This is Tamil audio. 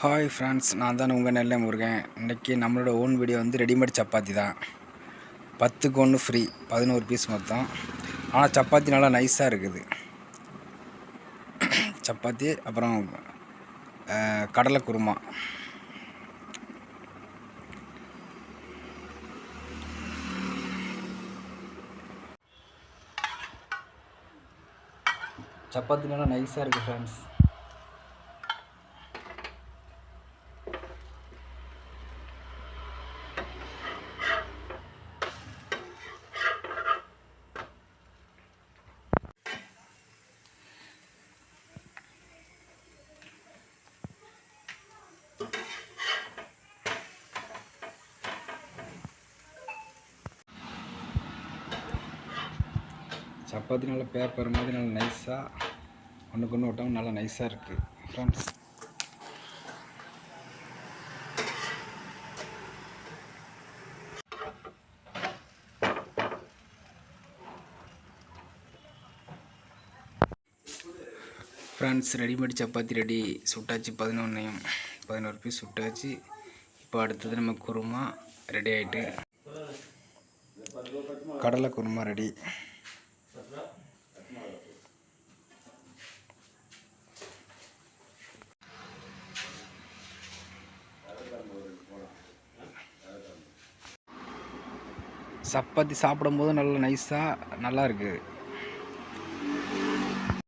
ஹாய் ஃப்ரெண்ட்ஸ், நான் தான் உங்கள் நெல்லை முருகன். இன்றைக்கி நம்மளோட ஓன் வீடியோ வந்து ரெடிமேட் சப்பாத்தி தான். 10க்கு 1 ஃப்ரீ, 11 பீஸ் மொத்தம். ஆனால் சப்பாத்தி நல்லா நைஸாக இருக்குது. சப்பாத்தி அப்புறம் கடலை குருமா. சப்பாத்தி நல்லா நைஸாக இருக்குது ஃப்ரெண்ட்ஸ். சப்பாத்தி நல்லா பேப்பர் மாதிரி நல்லா நைஸாக ஒன்றுக்கு ஒன்று ஒட்டாமல் நல்லா நைஸாக இருக்குது friends. Friends, readymade chapati ready. சுட்டாச்சு 11 பீஸ் சுட்டாச்சு. இப்போ அடுத்தது நம்ம குருமா ரெடி ஆகிட்டு, கடலை குருமா ரெடி. சப்பாத்தி சாப்பிடும்போது நல்லா நைஸாக நல்லா இருக்குது.